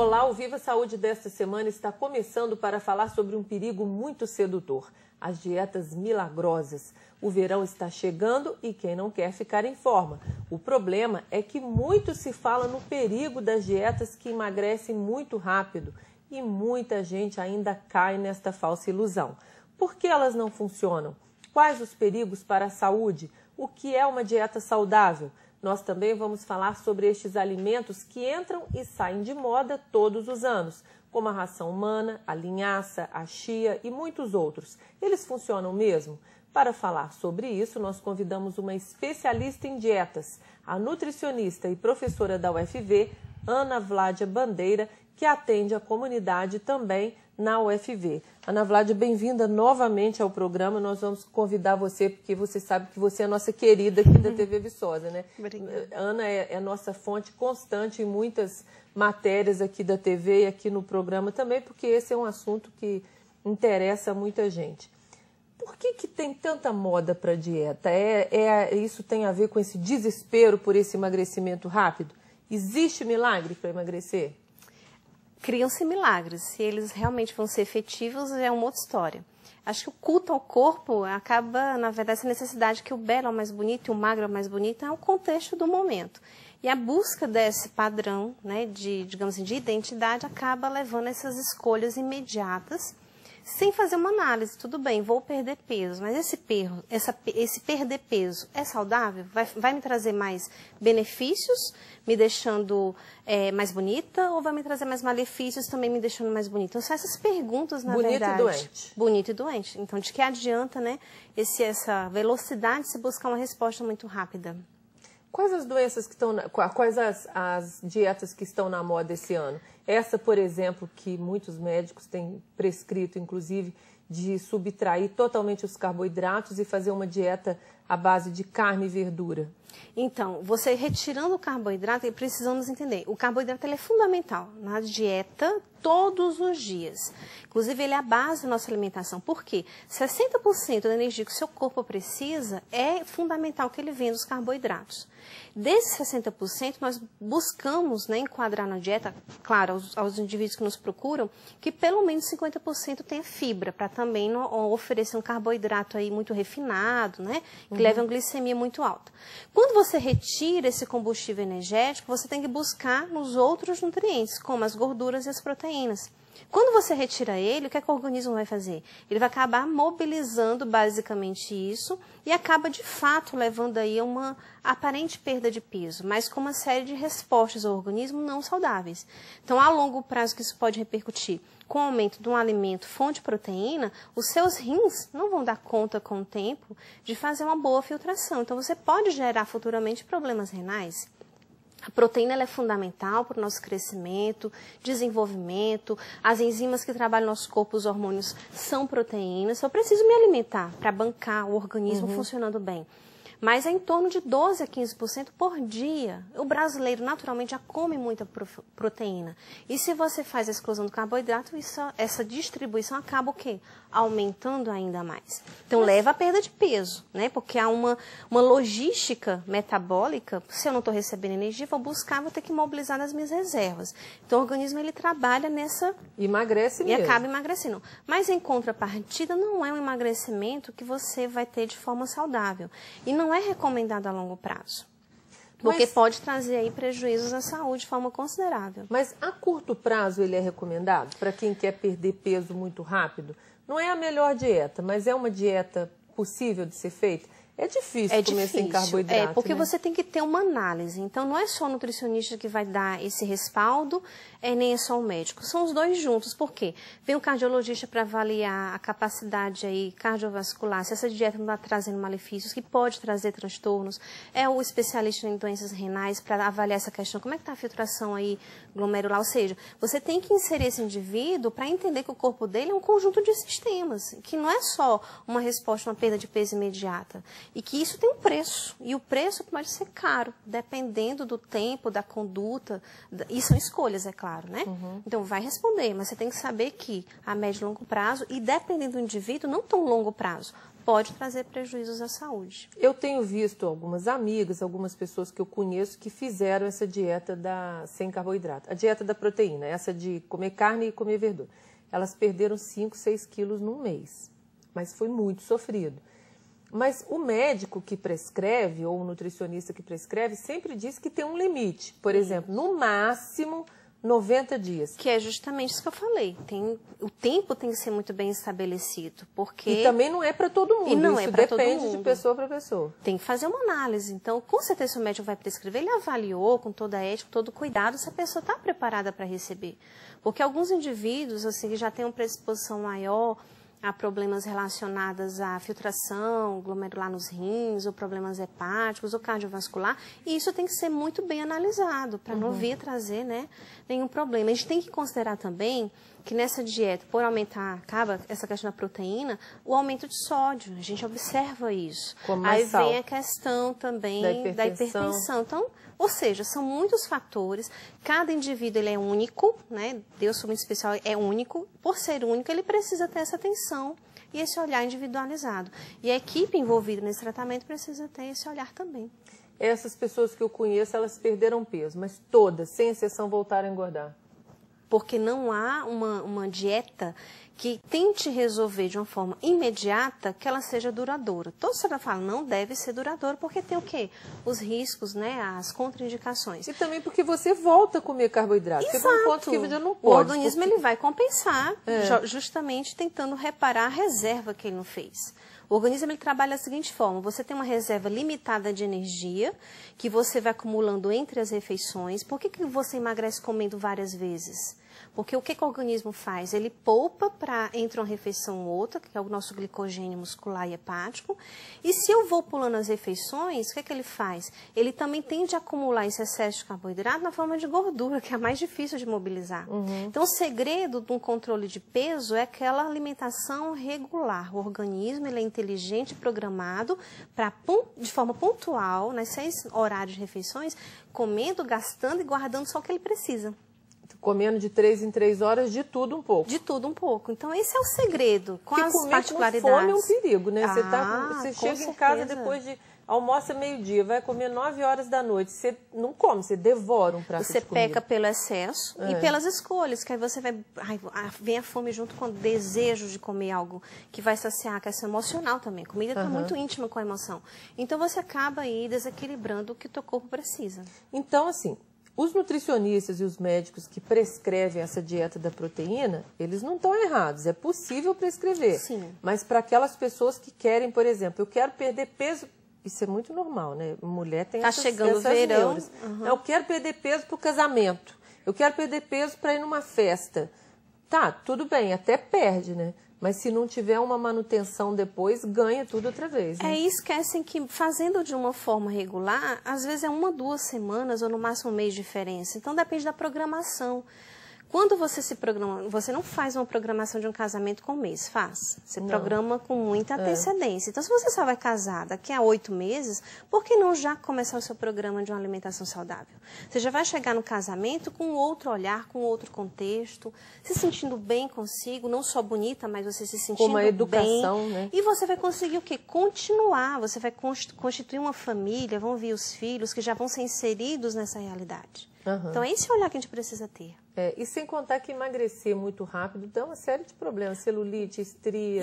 Olá, o Viva Saúde desta semana está começando para falar sobre um perigo muito sedutor, as dietas milagrosas. O verão está chegando e quem não quer ficar em forma. O problema é que muito se fala no perigo das dietas que emagrecem muito rápido e muita gente ainda cai nesta falsa ilusão. Por que elas não funcionam? Quais os perigos para a saúde? O que é uma dieta saudável? Nós também vamos falar sobre estes alimentos que entram e saem de moda todos os anos, como a ração humana, a linhaça, a chia e muitos outros. Eles funcionam mesmo? Para falar sobre isso, nós convidamos uma especialista em dietas, a nutricionista e professora da UFV, Ana Vládia Bandeira, que atende a comunidade também na UFV. Ana Vládia, bem-vinda novamente ao programa. Nós vamos convidar você, porque você sabe que você é a nossa querida aqui da TV Viçosa, né? Obrigada. Ana é nossa fonte constante em muitas matérias aqui da TV e aqui no programa também, porque esse é um assunto que interessa muita gente. Por que tem tanta moda para dieta? Isso tem a ver com esse desespero por esse emagrecimento rápido? Existe milagre para emagrecer? Criam-se milagres. Se eles realmente vão ser efetivos, é uma outra história. Acho que o culto ao corpo acaba, na verdade, essa necessidade que o belo é o mais bonito e o magro é o mais bonito, é o contexto do momento. E a busca desse padrão, né, digamos assim, de identidade acaba levando a essas escolhas imediatas, sem fazer uma análise. Tudo bem, vou perder peso, mas esse perder peso é saudável? Vai me trazer mais benefícios, me deixando mais bonita, ou vai me trazer mais malefícios, também me deixando mais bonita? Então, são essas perguntas, na verdade. Bonito e doente. Bonito e doente. Então, de que adianta, né, essa velocidade se buscar uma resposta muito rápida? Quais as doenças que estão, quais as dietas que estão na moda esse ano? Essa, por exemplo, que muitos médicos têm prescrito, inclusive, de subtrair totalmente os carboidratos e fazer uma dieta à base de carne e verdura. Então, você retirando o carboidrato, precisamos entender, o carboidrato ele é fundamental na dieta todos os dias. Inclusive, ele é a base da nossa alimentação. Por quê? 60% da energia que o seu corpo precisa é fundamental que ele venha dos carboidratos. Desses 60%, nós buscamos, né, enquadrar na dieta, claro, aos indivíduos que nos procuram, que pelo menos 50% tenha fibra, para também não oferecer um carboidrato aí muito refinado, né, que leve a uma glicemia muito alta. Quando você retira esse combustível energético, você tem que buscar nos outros nutrientes, como as gorduras e as proteínas. Quando você retira ele, o que é que o organismo vai fazer? Ele vai acabar mobilizando basicamente isso e acaba de fato levando aí a uma aparente perda de peso, mas com uma série de respostas ao organismo não saudáveis. Então, a longo prazo que isso pode repercutir com o aumento de um alimento fonte de proteína, os seus rins não vão dar conta com o tempo de fazer uma boa filtração. Então, você pode gerar futuramente problemas renais. A proteína ela é fundamental para o nosso crescimento, desenvolvimento. As enzimas que trabalham no nosso corpo, os hormônios, são proteínas. Eu preciso me alimentar para bancar o organismo funcionando bem. Mas é em torno de 12% a 15% por dia. O brasileiro, naturalmente, já come muita proteína. E se você faz a exclusão do carboidrato, essa distribuição acaba o quê? Aumentando ainda mais. Então, leva à perda de peso, né? Porque há uma logística metabólica. Se eu não estou recebendo energia, vou buscar, vou ter que mobilizar nas minhas reservas. Então, o organismo, ele trabalha nessa... Emagrece mesmo. E acaba emagrecendo. Mas, em contrapartida, não é um emagrecimento que você vai ter de forma saudável. E não é recomendado a longo prazo, porque pode trazer aí prejuízos à saúde de forma considerável. Mas a curto prazo ele é recomendado para quem quer perder peso muito rápido? Não é a melhor dieta, mas é uma dieta possível de ser feita? É difícil comer sem carboidrato, porque né? você tem que ter uma análise. Então, não é só o nutricionista que vai dar esse respaldo, nem é só o médico. São os dois juntos. Por quê? Vem o cardiologista para avaliar a capacidade aí cardiovascular, se essa dieta não está trazendo malefícios, que pode trazer transtornos. É o especialista em doenças renais para avaliar essa questão. Como é que está a filtração aí glomerular? Ou seja, você tem que inserir esse indivíduo para entender que o corpo dele é um conjunto de sistemas, que não é só uma resposta a uma perda de peso imediata. E que isso tem um preço, e o preço pode ser caro, dependendo do tempo, da conduta, e são escolhas, é claro, né? Então, vai responder, mas você tem que saber que a médio e longo prazo, e dependendo do indivíduo, não tão longo prazo, pode trazer prejuízos à saúde. Eu tenho visto algumas amigas, algumas pessoas que eu conheço que fizeram essa dieta sem carboidrato, a dieta da proteína, essa de comer carne e comer verdura. Elas perderam 5, 6 quilos num mês, mas foi muito sofrido. Mas o médico que prescreve, ou o nutricionista que prescreve, sempre diz que tem um limite. Por exemplo, no máximo 90 dias. Que é justamente isso que eu falei. O tempo tem que ser muito bem estabelecido, porque... E também não é para todo mundo. E não isso é para todo mundo. Depende de pessoa para pessoa. Tem que fazer uma análise. Então, com certeza, se o médico vai prescrever, ele avaliou com toda a ética, com todo o cuidado, se a pessoa está preparada para receber. Porque alguns indivíduos, assim, que já têm uma predisposição maior a problemas relacionados à filtração glomerular nos rins, ou problemas hepáticos, ou cardiovascular, e isso tem que ser muito bem analisado, para não vir trazer, né, nenhum problema. A gente tem que considerar também que nessa dieta, por aumentar, acaba essa questão da proteína, o aumento de sódio, a gente observa isso. Aí vem a questão também da hipertensão. Então, ou seja, são muitos fatores, cada indivíduo ele é único, né? Deus foi muito especial, é único, por ser único ele precisa ter essa atenção e esse olhar individualizado. E a equipe envolvida nesse tratamento precisa ter esse olhar também. Essas pessoas que eu conheço, elas perderam peso, mas todas, sem exceção, voltaram a engordar. Porque não há uma dieta que tente resolver de uma forma imediata que ela seja duradoura. Toda senhora fala, não deve ser duradoura, porque tem o quê? Os riscos, né? As contraindicações. E também porque você volta a comer carboidrato. Exato. Chega um ponto que você não pode. O organismo ele vai compensar, justamente tentando reparar a reserva que ele não fez. O organismo ele trabalha da seguinte forma, você tem uma reserva limitada de energia, que você vai acumulando entre as refeições. Por que você emagrece comendo várias vezes? Porque o que o organismo faz? Ele poupa para entre uma refeição ou outra, que é o nosso glicogênio muscular e hepático. E se eu vou pulando as refeições, o que ele faz? Ele também tende a acumular esse excesso de carboidrato na forma de gordura, que é a mais difícil de mobilizar. Então, o segredo de um controle de peso é aquela alimentação regular. O organismo ele é inteligente e programado para, de forma pontual, nas 6 horários de refeições, comendo, gastando e guardando só o que ele precisa. Comendo de 3 em 3 horas, de tudo um pouco. De tudo um pouco. Então, esse é o segredo, com as comer particularidades. Com fome é um perigo, né? Você chega certeza. em casa depois de... Almoça meio-dia, vai comer 9 horas da noite. Você não come, você devora um prato de comida. Você peca pelo excesso e pelas escolhas, que aí você vai... vem a fome junto com o desejo de comer algo que vai saciar a questão emocional também. A comida está muito íntima com a emoção. Então, você acaba aí desequilibrando o que o teu corpo precisa. Então, assim... Os nutricionistas e os médicos que prescrevem essa dieta da proteína, eles não estão errados, é possível prescrever. Sim. Mas para aquelas pessoas que querem, por exemplo, eu quero perder peso, isso é muito normal, né? Mulher tem essas verão. Eu quero perder peso para o casamento, eu quero perder peso para ir numa festa. Tá, tudo bem, até perde, né? Mas se não tiver uma manutenção depois, ganha tudo outra vez. Né? E esquecem que fazendo de uma forma regular, às vezes é 1, 2 semanas ou no máximo um mês de diferença. Então depende da programação. Quando você se programa, você não faz uma programação de um casamento com um mês, faz. Você programa com muita antecedência. Então, se você só vai casar daqui a 8 meses, por que não já começar o seu programa de uma alimentação saudável? Você já vai chegar no casamento com outro olhar, com outro contexto, se sentindo bem consigo, não só bonita, mas você se sentindo bem. Com uma educação, né? E você vai conseguir o quê? Continuar. Você vai constituir uma família, vão vir os filhos que já vão ser inseridos nessa realidade. Então, é esse olhar que a gente precisa ter. E sem contar que emagrecer muito rápido dá uma série de problemas. Celulite, estria,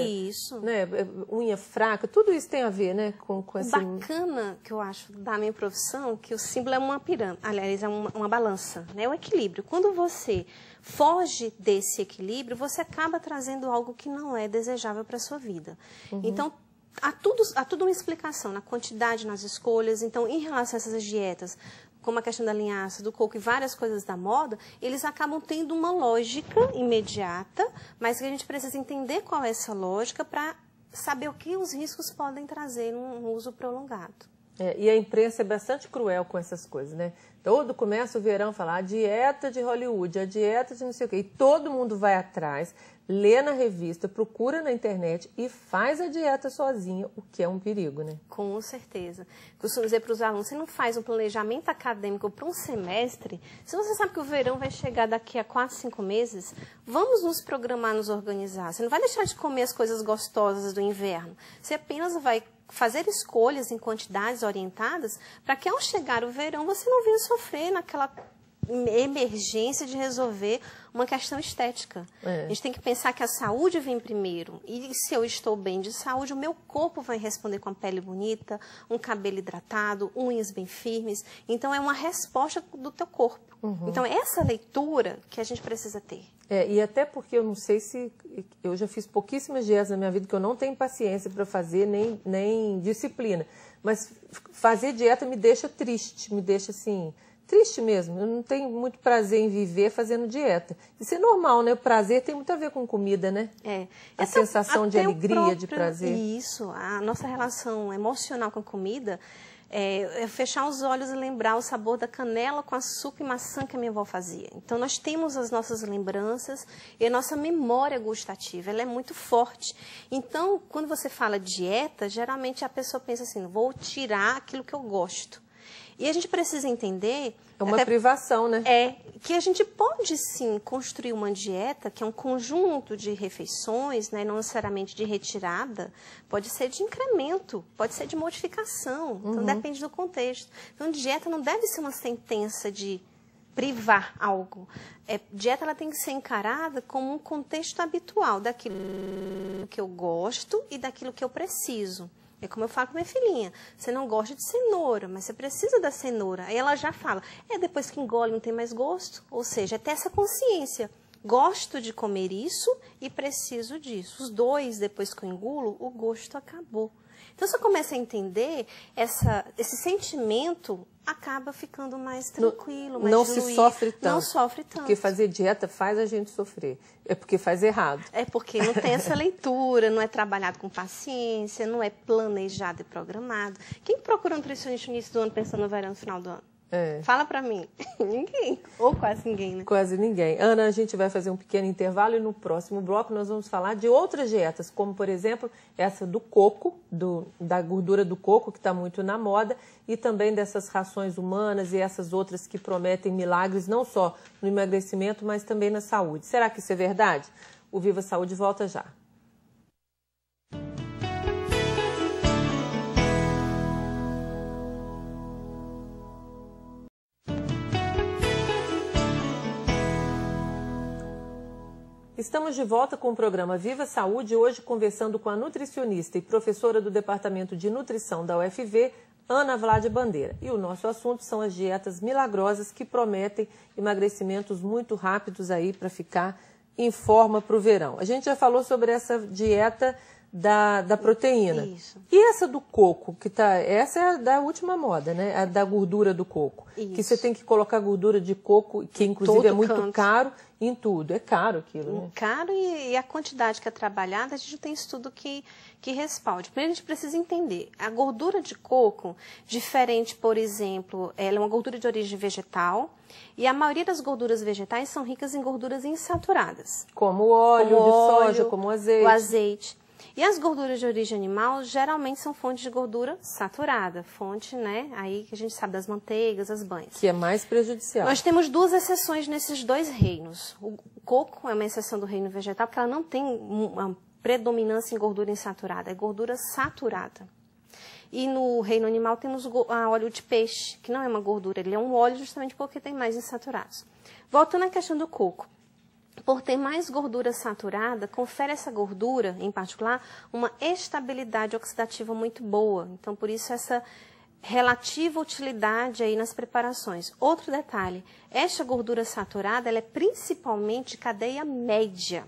né, unha fraca, tudo isso tem a ver, né? Com esse... Bacana que eu acho da minha profissão, que o símbolo é uma pirâmide, aliás, é uma balança, né? O equilíbrio. Quando você foge desse equilíbrio, você acaba trazendo algo que não é desejável para a sua vida. Então, há tudo uma explicação na quantidade, nas escolhas. Então, em relação a essas dietas, como a questão da linhaça, do coco e várias coisas da moda, eles acabam tendo uma lógica imediata, mas que a gente precisa entender qual é essa lógica para saber o que os riscos podem trazer num uso prolongado. E a imprensa é bastante cruel com essas coisas, né? Todo começa o verão a falar a dieta de Hollywood, a dieta de não sei o quê. E todo mundo vai atrás, lê na revista, procura na internet e faz a dieta sozinha, o que é um perigo, né? Com certeza. Costumo dizer para os alunos, você não faz um planejamento acadêmico para um semestre, se você sabe que o verão vai chegar daqui a 4, 5 meses, vamos nos programar, nos organizar. Você não vai deixar de comer as coisas gostosas do inverno. Você apenas vai fazer escolhas em quantidades orientadas para que ao chegar o verão você não venha sofrer naquela emergência de resolver uma questão estética. A gente tem que pensar que a saúde vem primeiro. E se eu estou bem de saúde, o meu corpo vai responder com a pele bonita, um cabelo hidratado, unhas bem firmes. Então, é uma resposta do teu corpo. Então, essa leitura que a gente precisa ter. E até porque eu não sei se... Eu já fiz pouquíssimas dietas na minha vida que eu não tenho paciência para fazer, nem disciplina. Mas fazer dieta me deixa triste, me deixa assim... Triste mesmo, eu não tenho muito prazer em viver fazendo dieta. Isso é normal, né? O prazer tem muito a ver com comida, né? A sensação de alegria, de prazer. Isso, a nossa relação emocional com a comida é fechar os olhos e lembrar o sabor da canela com açúcar e maçã que a minha avó fazia. Então, nós temos as nossas lembranças e a nossa memória gustativa, ela é muito forte. Então, quando você fala dieta, geralmente a pessoa pensa assim, vou tirar aquilo que eu gosto. E a gente precisa entender... É uma privação, né? Que a gente pode, sim, construir uma dieta, que é um conjunto de refeições, né, não necessariamente de retirada, pode ser de incremento, pode ser de modificação, então depende do contexto. Então, dieta não deve ser uma sentença de privar algo. Dieta ela tem que ser encarada como um contexto habitual daquilo que eu gosto e daquilo que eu preciso. É como eu falo com minha filhinha, você não gosta de cenoura, mas você precisa da cenoura. Aí ela já fala, depois que engole não tem mais gosto. Ou seja, é ter essa consciência. Gosto de comer isso e preciso disso. Os dois, depois que eu engulo, o gosto acabou. Então, se eu começo a entender esse sentimento, acaba ficando mais tranquilo, mais não diluído. se sofre tanto. Não sofre tanto. Porque fazer dieta faz a gente sofrer. É porque faz errado. É porque não tem essa leitura, não é trabalhado com paciência, não é planejado e programado. Quem procura um nutricionista no início do ano pensando no verão no final do ano? Fala pra mim. Ninguém. Ou quase ninguém, né? Quase ninguém. Ana, a gente vai fazer um pequeno intervalo e no próximo bloco nós vamos falar de outras dietas, como, por exemplo, essa do coco, da gordura do coco, que está muito na moda, e também dessas rações humanas e essas outras que prometem milagres, não só no emagrecimento, mas também na saúde. Será que isso é verdade? O Viva Saúde volta já. Estamos de volta com o programa Viva Saúde, hoje conversando com a nutricionista e professora do Departamento de Nutrição da UFV, Ana Vlade Bandeira. E o nosso assunto são as dietas milagrosas que prometem emagrecimentos muito rápidos aí para ficar em forma para o verão. A gente já falou sobre essa dieta da proteína. Isso. E essa do coco, essa é da última moda, né? A da gordura do coco. Isso. Que você tem que colocar gordura de coco, que inclusive é muito caro, em tudo. É caro aquilo, né? Caro e a quantidade que é trabalhada, a gente tem estudo que respalde. Primeiro a gente precisa entender, a gordura de coco, diferente, por exemplo, ela é uma gordura de origem vegetal, e a maioria das gorduras vegetais são ricas em gorduras insaturadas. Como o óleo de soja, como o azeite. O azeite. E as gorduras de origem animal geralmente são fontes de gordura saturada, fonte, né, aí que a gente sabe das manteigas, as banhas. Que é mais prejudicial. Nós temos duas exceções nesses dois reinos. O coco é uma exceção do reino vegetal porque ela não tem uma predominância em gordura insaturada, é gordura saturada. E no reino animal temos óleo de peixe, que não é uma gordura, ele é um óleo justamente porque tem mais insaturados. Voltando à questão do coco. Por ter mais gordura saturada, confere essa gordura, em particular, uma estabilidade oxidativa muito boa. Então, por isso, essa relativa utilidade aí nas preparações. Outro detalhe, esta gordura saturada, ela é principalmente cadeia média.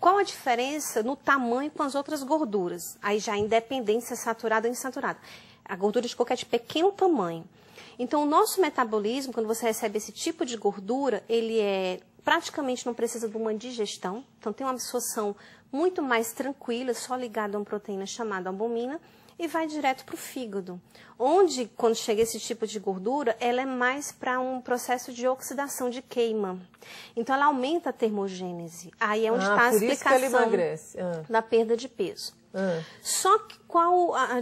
Qual a diferença no tamanho com as outras gorduras? Aí já independente se é saturada ou insaturada. A gordura de coco é de pequeno tamanho. Então, o nosso metabolismo, quando você recebe esse tipo de gordura, ele praticamente não precisa de uma digestão, então tem uma absorção muito mais tranquila, só ligada a uma proteína chamada albumina, e vai direto para o fígado. onde, quando chega esse tipo de gordura, ela é mais para um processo de oxidação, de queima. Então, ela aumenta a termogênese. Aí é onde está a explicação da perda de peso. Só que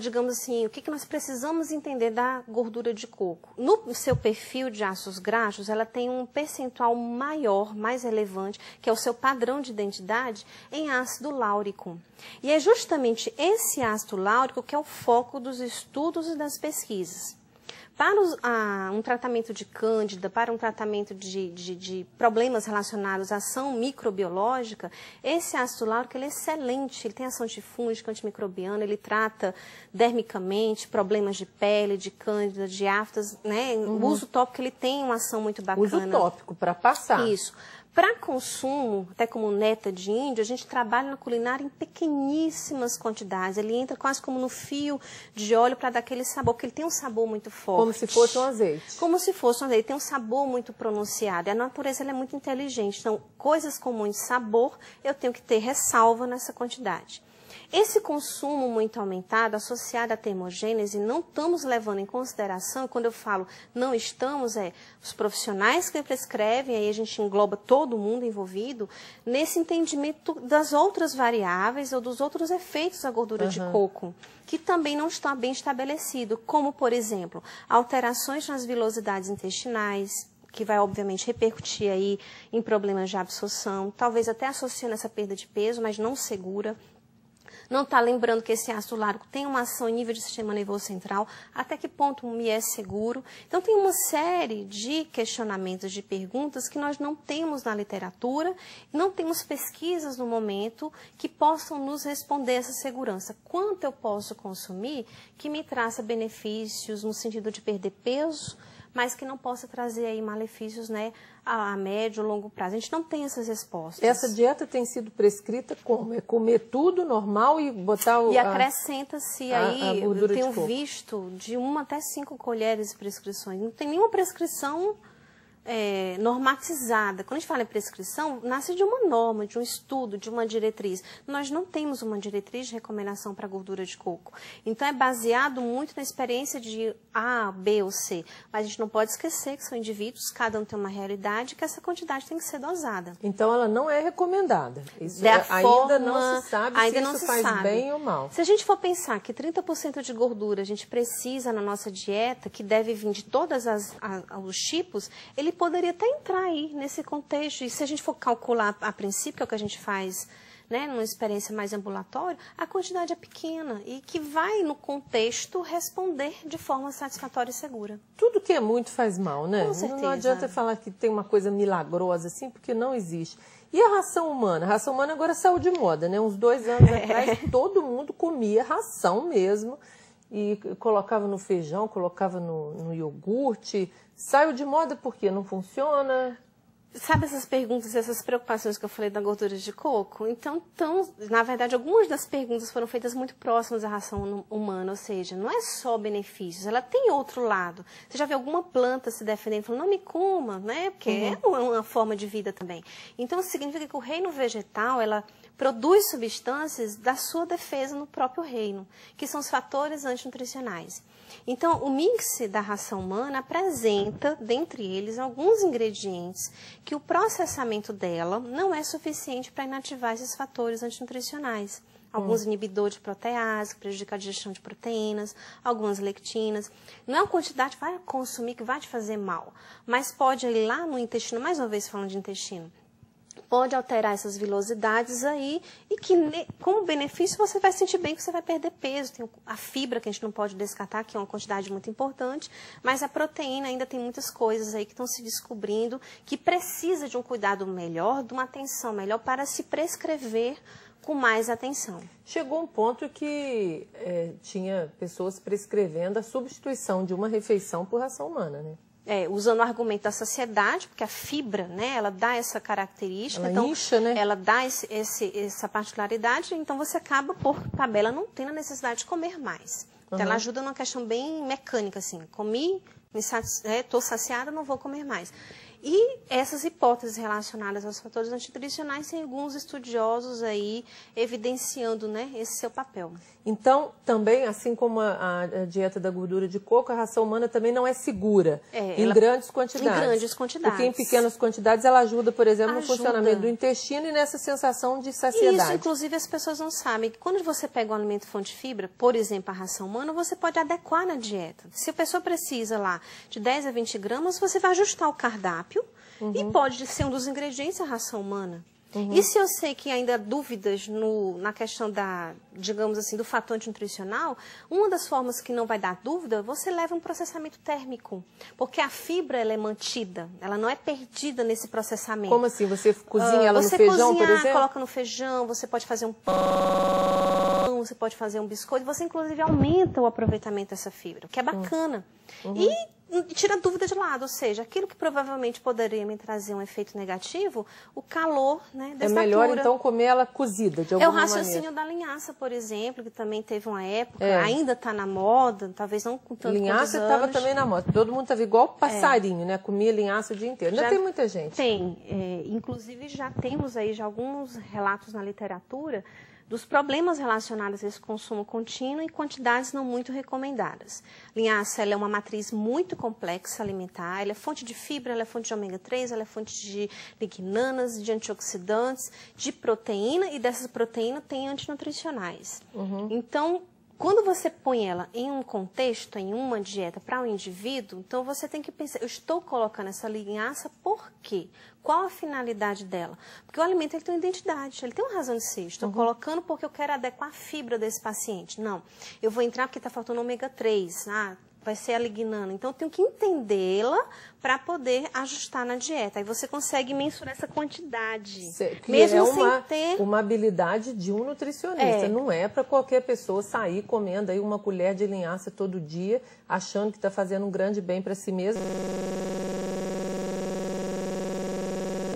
digamos assim, o que nós precisamos entender da gordura de coco? No seu perfil de ácidos graxos, ela tem um percentual maior, mais relevante, que é o seu padrão de identidade, em ácido láurico. E é justamente esse ácido láurico que é o foco dos estudos e das pesquisas. Para um tratamento de cândida, para um tratamento de problemas relacionados à ação microbiológica, esse ácido láurico ele é excelente, ele tem ação antifúngica, antimicrobiana, ele trata dermicamente problemas de pele, de cândida, de aftas, né? O uso tópico ele tem uma ação muito bacana. Uso tópico, para passar. Isso. Para consumo, até como neta de índio, a gente trabalha na culinária em pequeníssimas quantidades. Ele entra quase como no fio de óleo para dar aquele sabor, porque ele tem um sabor muito forte. Como se fosse um azeite. Como se fosse um azeite. Ele tem um sabor muito pronunciado. E a natureza ela é muito inteligente. Então, coisas com muito sabor, eu tenho que ter ressalva nessa quantidade. Esse consumo muito aumentado, associado à termogênese, não estamos levando em consideração, e quando eu falo não estamos, os profissionais que prescrevem, aí a gente engloba todo mundo envolvido, nesse entendimento das outras variáveis ou dos outros efeitos da gordura de coco, que também não está bem estabelecido, como, por exemplo, alterações nas vilosidades intestinais, que vai, obviamente, repercutir aí em problemas de absorção, talvez até associando essa perda de peso, mas não segura. Não está lembrando que esse ácido láurico tem uma ação em nível de sistema nervoso central, até que ponto me é seguro. Então, tem uma série de questionamentos, de perguntas que nós não temos na literatura, não temos pesquisas no momento que possam nos responder essa segurança. Quanto eu posso consumir que me traça benefícios no sentido de perder peso, mas que não possa trazer aí malefícios, né, a médio ou longo prazo. A gente não tem essas respostas. Essa dieta tem sido prescrita como? É comer tudo normal e botar E acrescenta-se aí, eu tenho visto, de 1 até 5 colheres de prescrições. Não tem nenhuma prescrição normatizada. Quando a gente fala em prescrição, nasce de uma norma, de um estudo, de uma diretriz. Nós não temos uma diretriz de recomendação para gordura de coco. Então, é baseado muito na experiência de A, B ou C. Mas a gente não pode esquecer que são indivíduos, cada um tem uma realidade, que essa quantidade tem que ser dosada. Então, ela não é recomendada. Isso ainda não se sabe se isso faz bem ou mal. Se a gente for pensar que 30% de gordura a gente precisa na nossa dieta, que deve vir de todos os tipos, ele poderia até entrar aí nesse contexto. E se a gente for calcular a princípio, que é o que a gente faz, né, numa experiência mais ambulatória, a quantidade é pequena e que vai, no contexto, responder de forma satisfatória e segura. Tudo que é muito faz mal, né? Com certeza. Não adianta falar que tem uma coisa milagrosa assim, porque não existe. E a ração humana? A ração humana agora saiu de moda, né? Uns 2 anos atrás, todo mundo comia ração mesmo. E colocava no feijão, colocava no iogurte. Saiu de moda porque não funciona. Sabe essas perguntas, essas preocupações que eu falei da gordura de coco? Então, na verdade, algumas das perguntas foram feitas muito próximas à ração humana, ou seja, não é só benefícios, ela tem outro lado. Você já viu alguma planta se defendendo, falando, não me coma, né? Porque é uma forma de vida também. Então, significa que o reino vegetal, ela produz substâncias da sua defesa no próprio reino, que são os fatores antinutricionais. Então, o mix da ração humana apresenta, dentre eles, alguns ingredientes que o processamento dela não é suficiente para inativar esses fatores antinutricionais. Alguns inibidores de protease, que prejudicam a digestão de proteínas, algumas lectinas. Não é uma quantidade que vai consumir que vai te fazer mal, mas pode ir lá no intestino, mais uma vez falando de intestino, pode alterar essas vilosidades aí e que, como benefício, você vai sentir bem que você vai perder peso. Tem a fibra que a gente não pode descartar, que é uma quantidade muito importante, mas a proteína ainda tem muitas coisas aí que estão se descobrindo que precisa de um cuidado melhor, de uma atenção melhor para se prescrever com mais atenção. Chegou um ponto que tinha pessoas prescrevendo a substituição de uma refeição por ração humana, né? Usando o argumento da saciedade, porque a fibra, né, ela dá essa característica, ela incha, né? Ela dá essa particularidade, então você acaba, por tabela, não tendo a necessidade de comer mais. Então, ela ajuda numa questão bem mecânica, assim, comi, estou saciada, não vou comer mais. E essas hipóteses relacionadas aos fatores antinutricionais tem alguns estudiosos aí evidenciando, né, esse seu papel. Então, também, assim como a dieta da gordura de coco, a ração humana também não é segura em grandes quantidades. Em grandes quantidades. Porque em pequenas quantidades ela ajuda, por exemplo, no funcionamento do intestino e nessa sensação de saciedade. Isso, inclusive, as pessoas não sabem que quando você pega um alimento fonte de fibra, por exemplo, a ração humana, você pode adequar na dieta. Se a pessoa precisa lá de 10 a 20 gramas, você vai ajustar o cardápio e pode ser um dos ingredientes a ração humana. E se eu sei que ainda há dúvidas na questão digamos assim, do fator antinutricional, uma das formas que não vai dar dúvida, você leva um processamento térmico. Porque a fibra, ela é mantida, ela não é perdida nesse processamento. Como assim? Você cozinha ela no feijão, por exemplo? Coloca no feijão, você pode fazer um pão, você pode fazer um biscoito, você inclusive aumenta o aproveitamento dessa fibra, o que é bacana. E tira a dúvida de lado, ou seja, aquilo que provavelmente poderia me trazer um efeito negativo, o calor, né, dessa É melhor, então, comer ela cozida, de alguma maneira. É o raciocínio da linhaça, por exemplo, que também teve uma época, ainda está na moda, talvez não com tanto linhaça estava também na moda. Todo mundo estava igual passarinho, né? Comia linhaça o dia inteiro. Ainda tem muita gente. Tem. Inclusive, já temos aí alguns relatos na literatura dos problemas relacionados a esse consumo contínuo em quantidades não muito recomendadas. Linhaça, ela é uma matriz muito complexa alimentar, ela é fonte de fibra, ela é fonte de ômega 3, ela é fonte de lignanas, de antioxidantes, de proteína, e dessas proteínas tem antinutricionais. Então, quando você põe ela em um contexto, em uma dieta para um indivíduo, então você tem que pensar, eu estou colocando essa linhaça por quê? Qual a finalidade dela? Porque o alimento ele tem uma identidade, ele tem uma razão de ser. Estou colocando porque eu quero adequar a fibra desse paciente. Não, eu vou entrar porque está faltando ômega 3, vai ser a lignana. Então, eu tenho que entendê-la para poder ajustar na dieta. Aí você consegue mensurar essa quantidade. Que mesmo sem ter uma habilidade de um nutricionista. Não é para qualquer pessoa sair comendo aí uma colher de linhaça todo dia, achando que está fazendo um grande bem para si mesmo.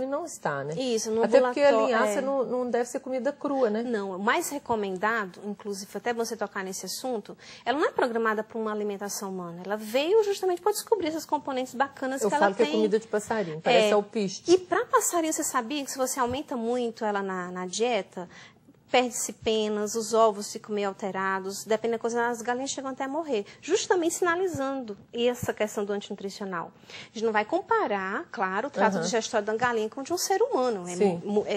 Não está, né? Isso, no até porque a linhaça não deve ser comida crua, né? Não, o mais recomendado, inclusive até você tocar nesse assunto, ela não é programada para uma alimentação humana. Ela veio justamente para descobrir esses componentes bacanas que ela tem. Eu falo que é comida de passarinho, parece alpiste. E para passarinho, você sabia que se você aumenta muito ela na dieta, perde-se penas, os ovos ficam meio alterados, dependendo da coisa, as galinhas chegam até a morrer, justamente sinalizando essa questão do antinutricional. A gente não vai comparar, claro, o trato digestório da galinha com o de um ser humano,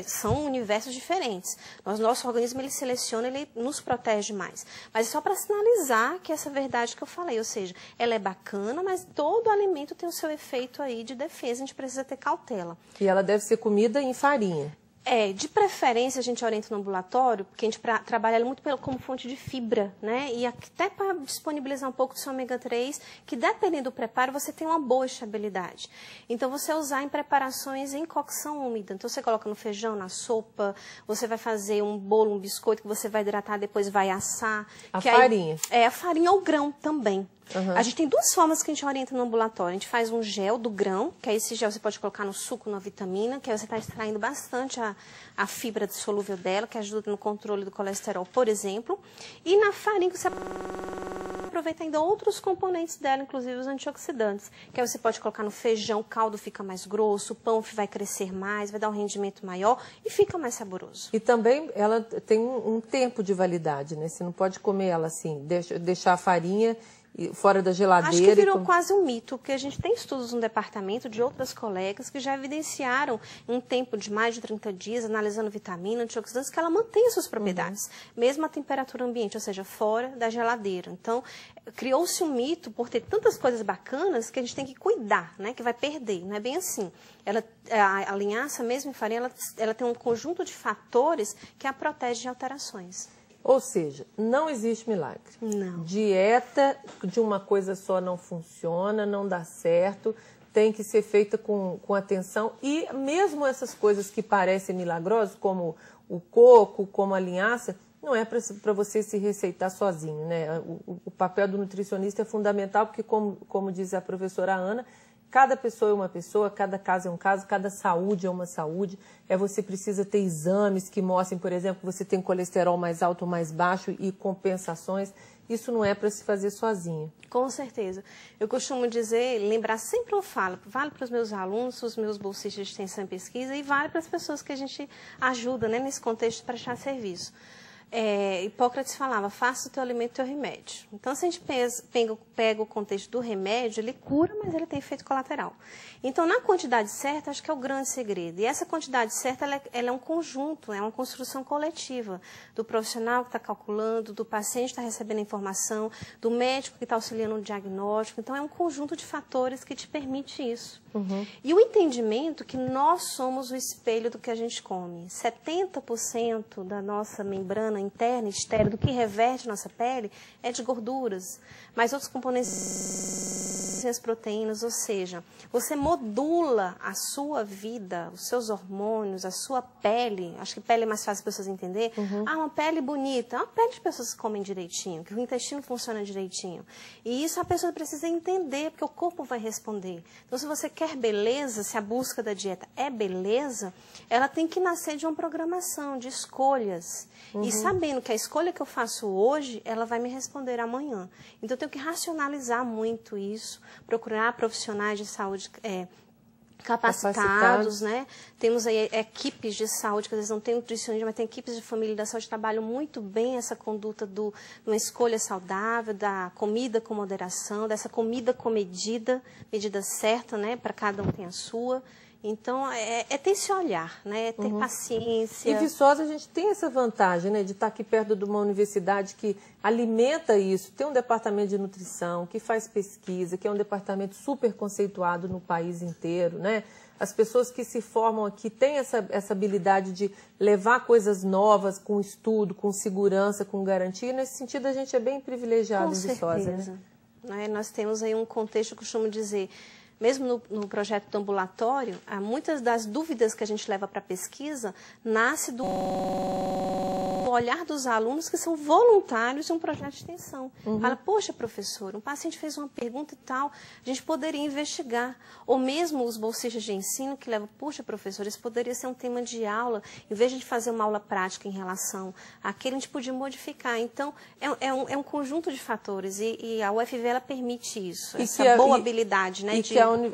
são universos diferentes. Nosso organismo, ele seleciona, ele nos protege mais. Mas é só para sinalizar que essa verdade que eu falei, ou seja, ela é bacana, mas todo alimento tem o seu efeito aí de defesa, a gente precisa ter cautela. E ela deve ser comida em farinha. De preferência a gente orienta no ambulatório, porque a gente trabalha ela muito como fonte de fibra, né? E até para disponibilizar um pouco do seu ômega 3, que dependendo do preparo, você tem uma boa estabilidade. Então, você usar em preparações em cocção úmida. Então, você coloca no feijão, na sopa, você vai fazer um bolo, um biscoito que você vai hidratar, depois vai assar. A farinha? A farinha ou grão também. A gente tem duas formas que a gente orienta no ambulatório. A gente faz um gel do grão, que aí esse gel você pode colocar no suco, na vitamina, que aí você está extraindo bastante a fibra dissolúvel dela, que ajuda no controle do colesterol, por exemplo. E na farinha você aproveita ainda outros componentes dela, inclusive os antioxidantes, que aí você pode colocar no feijão, o caldo fica mais grosso, o pão vai crescer mais, vai dar um rendimento maior e fica mais saboroso. E também ela tem um tempo de validade, né? Você não pode comer ela assim, deixar a farinha fora da geladeira. Acho que virou quase um mito, porque a gente tem estudos no departamento de outras colegas que já evidenciaram um tempo de mais de 30 dias, analisando vitamina, antioxidantes, que ela mantém as suas propriedades, mesmo a temperatura ambiente, ou seja, fora da geladeira. Então, criou-se um mito por ter tantas coisas bacanas que a gente tem que cuidar, né? Que vai perder, não é bem assim. A linhaça, mesmo em farinha, ela tem um conjunto de fatores que a protege de alterações. Ou seja, não existe milagre. Não. Dieta de uma coisa só não funciona, não dá certo, tem que ser feita com atenção. E mesmo essas coisas que parecem milagrosas, como o coco, como a linhaça, não é para você se receitar sozinho, né? O papel do nutricionista é fundamental, porque, como diz a professora Ana, cada pessoa é uma pessoa, cada caso é um caso, cada saúde é uma saúde. Você precisa ter exames que mostrem, por exemplo, que você tem colesterol mais alto ou mais baixo e compensações. isso não é para se fazer sozinho. Com certeza. Eu costumo dizer, lembrar, sempre eu falo, vale para os meus alunos, os meus bolsistas de extensão e pesquisa, e vale para as pessoas que a gente ajuda, né, nesse contexto de prestar serviço. Hipócrates falava, faça o teu alimento teu remédio. Então, se a gente pega o contexto do remédio, ele cura, mas ele tem efeito colateral. Então, na quantidade certa, acho que é o grande segredo. E essa quantidade certa, ela é um conjunto, é uma construção coletiva do profissional que está calculando, do paciente que está recebendo a informação, do médico que está auxiliando no diagnóstico. Então, é um conjunto de fatores que te permite isso. Uhum. E o entendimento que nós somos o espelho do que a gente come. 70% da nossa membrana interna e externa, do que reveste nossa pele, é de gorduras. Mas outros componentes, as proteínas, ou seja, você modula a sua vida, os seus hormônios, a sua pele. Acho que pele é mais fácil para as pessoas entenderem. Uhum. Uma pele bonita, uma pele de pessoas que comem direitinho, que o intestino funciona direitinho. E isso a pessoa precisa entender, porque o corpo vai responder. Então, se você quer beleza, se a busca da dieta é beleza, ela tem que nascer de uma programação, de escolhas. E sabendo que a escolha que eu faço hoje, ela vai me responder amanhã. Então, eu tenho que racionalizar muito isso, procurar profissionais de saúde capacitados, né? Temos aí equipes de saúde, que às vezes não tem nutricionista, mas tem equipes de família da saúde que trabalham muito bem essa conduta de uma escolha saudável, da comida com moderação, dessa comida com medida certa, né? Para cada um tem a sua. Então, é ter esse olhar, né? É ter paciência. E Viçosa, a gente tem essa vantagem, né? De estar aqui perto de uma universidade que alimenta isso. Tem um departamento de nutrição, que faz pesquisa, que é um departamento super conceituado no país inteiro, né? As pessoas que se formam aqui têm essa habilidade de levar coisas novas com estudo, com segurança, com garantia. E nesse sentido, a gente é bem privilegiado em Viçosa, né? Nós temos aí um contexto, eu costumo dizer... Mesmo no projeto do ambulatório, muitas das dúvidas que a gente leva para a pesquisa nasce do olhar dos alunos que são voluntários de um projeto de extensão. Fala, poxa, professor, um paciente fez uma pergunta e tal, a gente poderia investigar. Ou mesmo os bolsistas de ensino que levam, poxa, professor, isso poderia ser um tema de aula, em vez de fazer uma aula prática em relação àquele, a gente podia modificar. Então, é um conjunto de fatores e a UFV, ela permite isso, essa boa habilidade, né?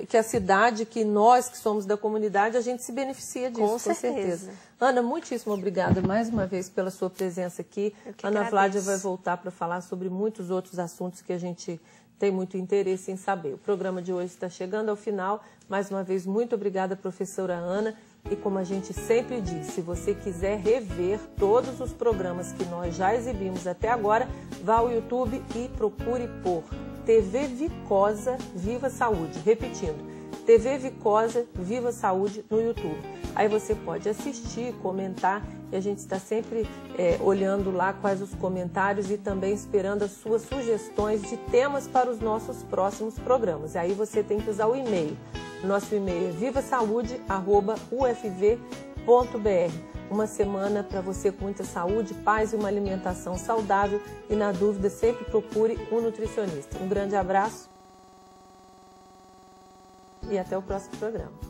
Que a cidade, que nós que somos da comunidade, a gente se beneficia disso, com certeza. Ana, muitíssimo obrigada mais uma vez pela sua presença aqui. Ana Vládia vai voltar para falar sobre muitos outros assuntos que a gente tem muito interesse em saber. O programa de hoje está chegando ao final. Mais uma vez, muito obrigada, professora Ana. E como a gente sempre diz, se você quiser rever todos os programas que nós já exibimos até agora, vá ao YouTube e procure por TV Vicosa Viva Saúde. Repetindo, TV Vicosa Viva Saúde no YouTube. Aí você pode assistir, comentar, e a gente está sempre olhando lá quais os comentários e também esperando as suas sugestões de temas para os nossos próximos programas. Aí você tem que usar o e-mail. Nosso e-mail é vivasaude@ufv.br. Uma semana para você com muita saúde, paz e uma alimentação saudável. E na dúvida, sempre procure um nutricionista. Um grande abraço e até o próximo programa.